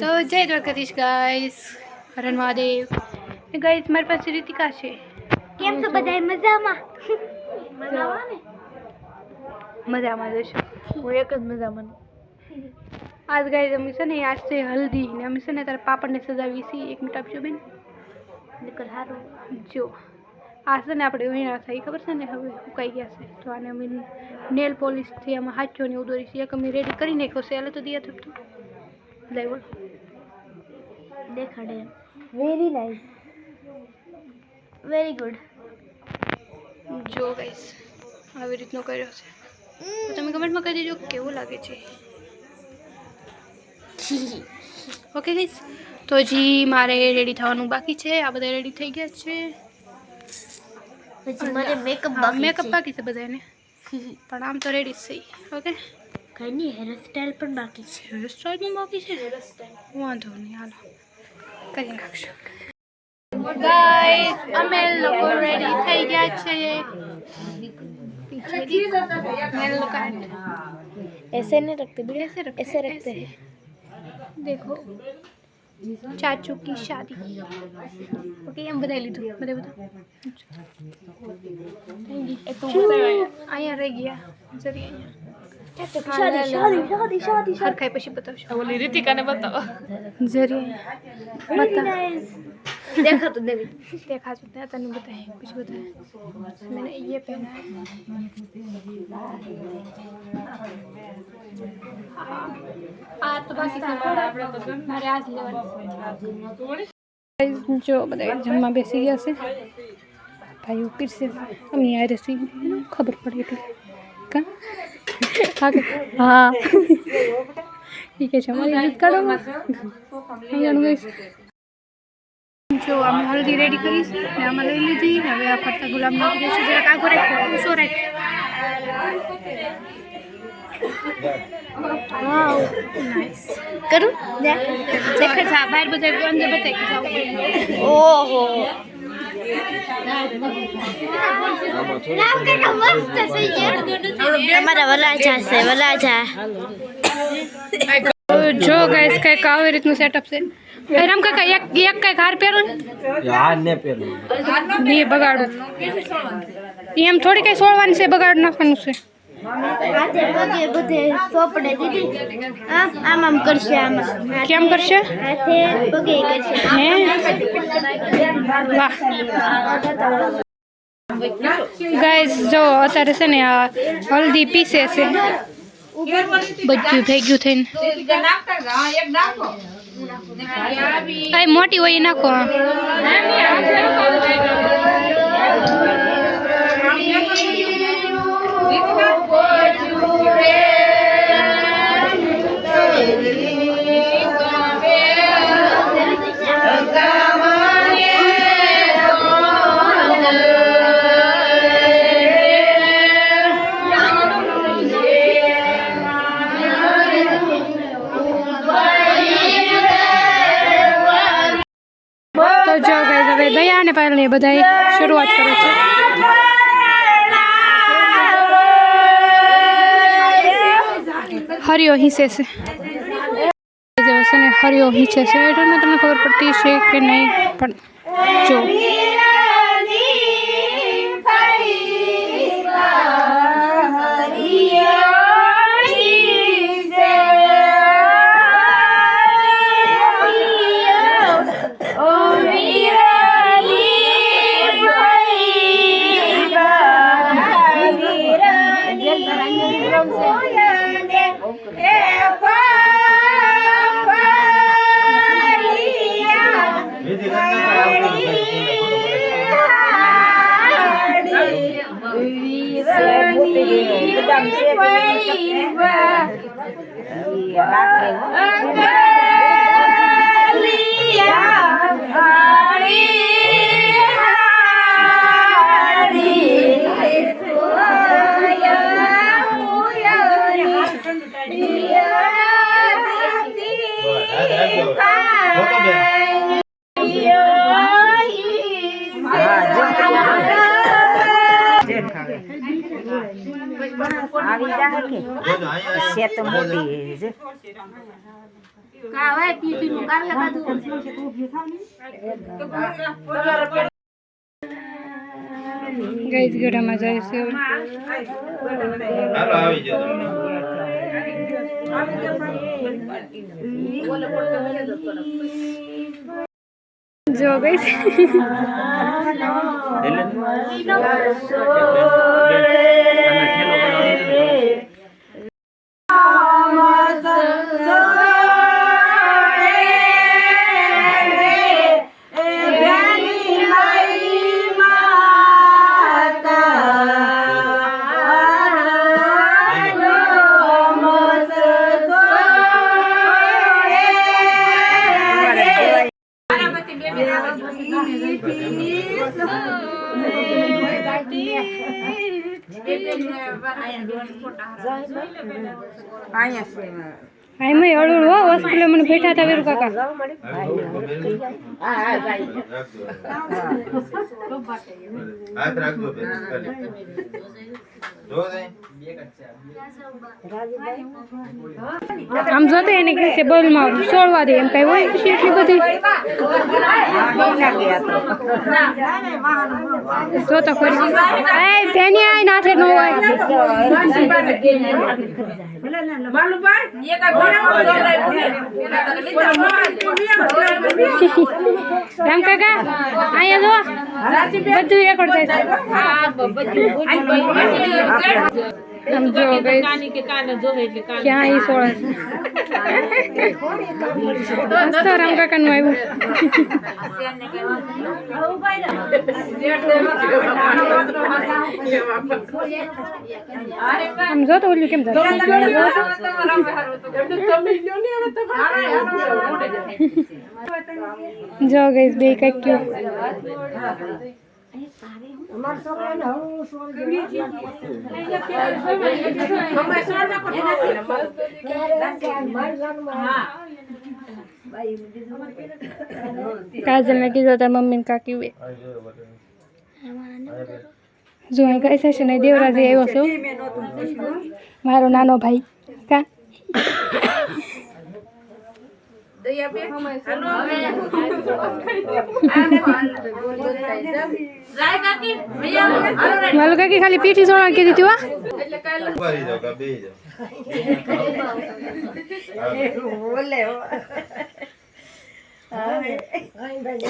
तो जय द्वारकाधीश गाइस, हर महादेव। गाइस મારી પાસે રીતિકા છે। કેમ છો બધાય? મજામાં ને? મજામાં જ છું, હું એક જ મજામાં। આજ ગાઈસ અમે છે ને આજ છે હલ્દી ને અમે છે ને તારા પાપડને સજાવી છે। એક મિનિટ આપજો બેન, નીકળ હારું જો આ છે ને આપણે વીણા થઈ ખબર છે ને, હવે સુકાઈ ગયા છે તો આને અમે નેલ પોલિશ થી આમાં હાચો ને ઉદોરી છે। એક અમે રેડી કરી નાખ્યો છે, હાલે તો દિયા થતું લઈ બોલો દેખાડે। Very nice, very good. જો ગાઈસ આવી રીતનો કર્યો છે, તો તમે કમેન્ટમાં કહી દેજો કેવું લાગે છે। ઓકે ગાઈસ, તો હજી મારે રેડી થવાનું બાકી છે। આ બધા રેડી થઈ ગયા છે, પછી મારે મેકઅપ બાકી છે બધાને, પણ આમ તો રેડી જ છે। ઓકે કઈ નહીં, હેર સ્ટાઈલ પણ બાકી છે। હેર સ્ટાઈલ પણ બાકી છે, વાંધો નહીં, હાલો કરી નાખશું। ગાઈસ અમે લોકો રેડી થઈ ગયા છે। ऐसे नहीं रखते बेटा, ऐसे रखते हैं। देखो चाचू की शादी। ओके हम बधाई लीधું, બધાય બધા અહીંયા રહી ગયા જરી शादी હરખાઈ પછી બતાવશું। ઓલી રીતિકાને બતાવો જરી બતા देखा तो देवी देखा सकते हैं, तने बताए कुछ बताए। मैंने ये पहना है, तो बाकी मारे आज जो बताए जम्मा बेसी गया से भाई ऊपर से हम यहाँ रसी खबर पड़ी थी का आगे हाँ ठीक है हमारी इज्जत करो। जो અમે હલ્દી રેડી કરી છે ને આમાં લઈ લીધી ને હવે આ ફરતા ગુલાબ નાખી દઈશું। જરાક આગો રાખો, ઊંચો રાખ। વાવ નાઈસ करूं દેખાય છે બહાર બધા અંદર બતાવી કે જાવ। ओहो मस्त सही है। हमारा वलाजा से वलाजा જો ગાઈસ કઈક આવી રીતનું સેટઅપ છે। રામ કાકા એક કઈક હાર પહેરો ને યાર ને પેલું બે બગાડું એમ થોડી કઈ સોળવાની છે, બગાડ નાખવાનું છે। हाथे पगे बधे सोपड़े दीदी आम आम करशे आम કેમ કરશે? हाथे पगे करशे હે વાહ ગાઈસ જો અત્યારે છે ને આ હલ્દી પીસે છે બધું ભેગું થઈને। આ મોટી હોય એ નાખો। તો જો ગાઈસ હવે દયા અને પાયલ ને બધાય શરૂઆત કરે છે। હરિયો હિંચે છે, છે ને હરિયો હિંચે છે, એટલે તમને ખબર પડતી છે કે નહીં, પણ જો આવી જા કે છે તો મોટી છે। કાવે પીપીનું કાલે બધું ગાઈસ ગઢામાં જાય છે હાલો આવી જાઓ જો ગાઈસ આઈ મે હળું હો હોસ્પિટલ મને બેઠા હતા વીરુ કાકા હાથ રાખજો બેન જો દે આમ જોતે એને કે છે બોલમાં છોડવા દે એમ કઈ હોય છે એટલી બધી જો તો ખરી એ તેની આઈ નાથે ન હોય રામ કાકા અહીંયા જો બધું રેકોર્ડ થાય છે આમ જો ગઈ ક્યાં ઈ સોળે તો રામ કાકા નું આવ્યું આમ જો તો ઓલું કેમ જો ગઈ બે કઈ ક્યું કાજલ ને કીધું તાર મમ્મી ને કાકી બે જો અહીં કઈ છે ને દેવરાજ આવ્યો છે મારો નાનો ભાઈ કા માલો કાકી ખાલી પીઠી સોળા કીધી તું ઉભારી જાઓ કા બેહી જાઓ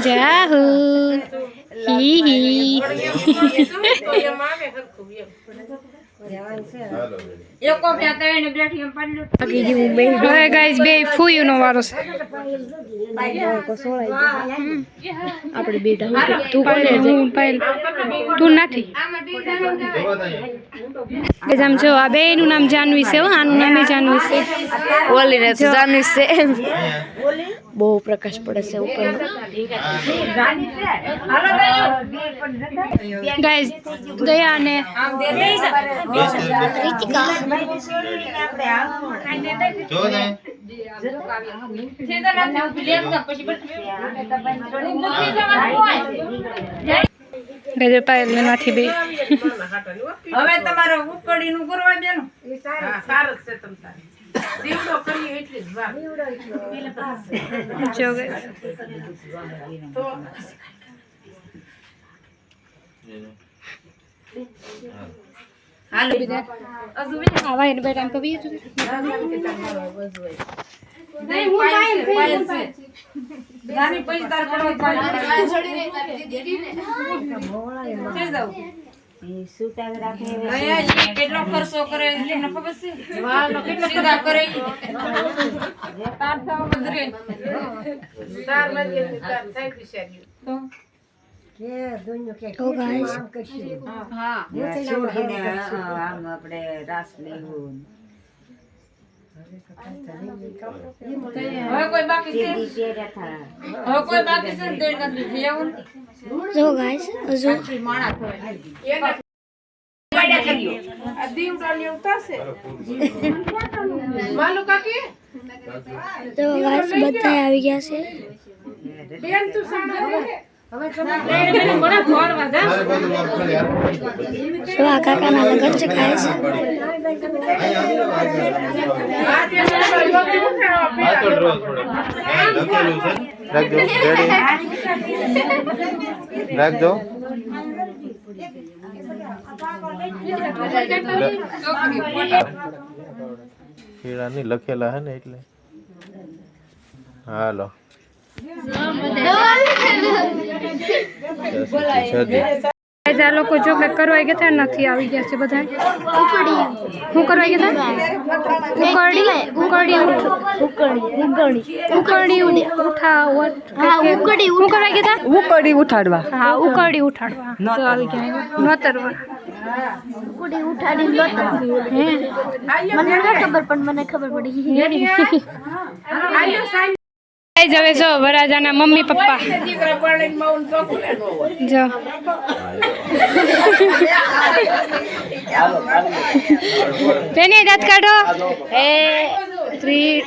જાહુ હી હી હાલો હવે ગાઈસ બે ફૂયું નો વારો છે આપણે બેટા તું કોને હું પાયલ તું નથી એ જમ જો આ બે નું નામ જાનવી છે આનું નામ જાનવી છે ઓલી ને જાનવી છે બહુ પ્રકાશ પડે છે ઉપર ગાઈસ દયા ને જો દે ગજર પાયલ ને નાથી બે હવે તમારે ઉકળીનું કરવા દેનું સારસ છે તમ તારે દીવડો કરી એટલી જ વાત જો ગાઈસ તો હાલો આવા એને બેટા તો બી નહીં પાયલ છે ગાની પછી તાર પડવા પાડે કેટલો ખર્ચો કરે તમને ખબર છે સીધા કરે તાર થવા બધરે તાર લાગે તાર થાય બિચારી તો હા આમ આપણે રાસ લેવું હવે કોઈ બાકી છે હવે કોઈ બાકી છે દેડ કરી લેવું જો ગાઈસ હજુ માણા થાય પાડ્યા કર્યો આ દીવડા ને ઉતારશે માલુ કાકી તો ગાઈસ બધા આવી ગયા છે બેન તું સાણા મારે બધું આમ ખાલી હાથ જો આ કાકાના લગન છે ખાય છે પાછળ રહો થોડો. લખેલું છે. રાખજો. રેડી? રાખજો. કીડા નહીં લખેલા હે ને એટલે. હાલો. આ લોકો જો કે કરવા ગયા હતા નથી આવી ગયા છે બધા હું કરવા ગયા હતા ઉકરડી ઉઠાડવા હા ઉકરડી ઉઠાડવા તો આવી ગયા નોતરવા ઉકડી ઉઠાડી લોતર હે મને ન ખબર પણ મને ખબર પડી હવે જો વરાજાના મમ્મી પપ્પા જો તેને દાંત કાઢો હે 3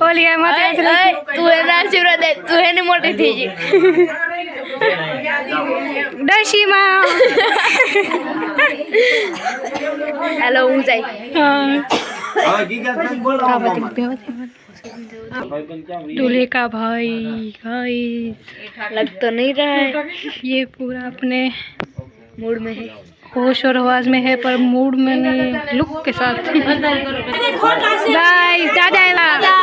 ઓલી તું એના આશીર્વાદ દે તું એની મોટી થઈ ગઈ ડશીમાં હેલો હું જાય दूल्हे का भाई गाइस लग तो नहीं रहा है ये पूरा अपने मूड में है होश और आवाज में है पर मूड में नहीं लुक के साथ गाइस दादा दादा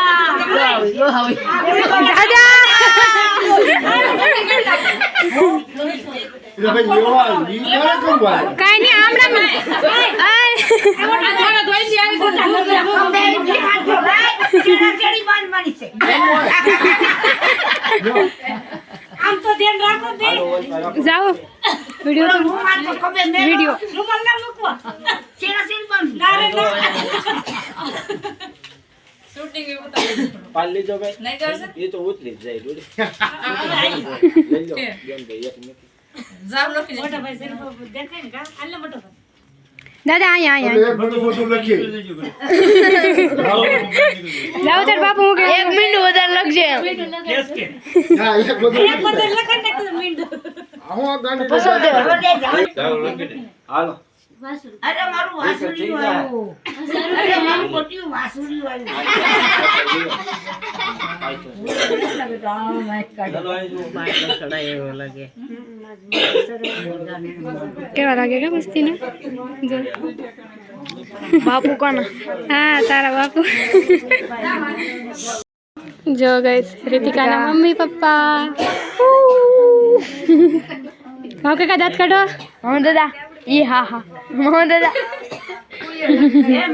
કાઈ નહીં આમડા આમ તો ધ્યાન રાખો દે જાઓ વિડિયો વિડિયો રૂમાલ ના મૂકવો ચેરા સીન બંધ ના રે ના શૂટિંગ એ ઉતાર પાલ લીજો ભાઈ નહીં કરશે એ તો ઉતરી જ જાય ડોડી લઈ લો બેન ભાઈ એક મિનિટ જાવ લખી મોટા ભાઈ સેન દેખાય ને કા આલે મોટો ભાઈ દાદા અહીંયા જાઓ તાર બાપુ હું કે 1 મિનિટ વધારે લખજે એક બધે લખન નાખ મિંડો ચાલો લખી દે. હાલો અરે મારું વાસુડી વાળું અરે મારું મોટી વાસુડી વાળું કેવા લાગે કે મસ્તી ને જો બાપુ કોણ હા તારા બાપુ જો ગાઈસ રીતિકાના મમ્મી પપ્પા હા કાકા દાંત કાઢો હા દાદા ये हाँ हाँ मोहन दादा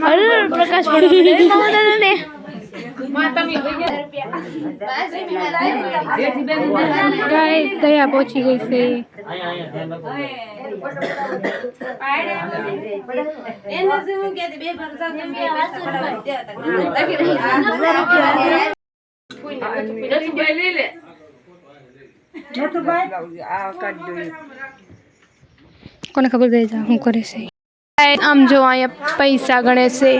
अरे प्रकाश मोहन दादा ने गाइस दया पहुंची गई से કોને ખબર દઈ જા હું કરે છે આમ જો અહીંયા પૈસા ગણે છે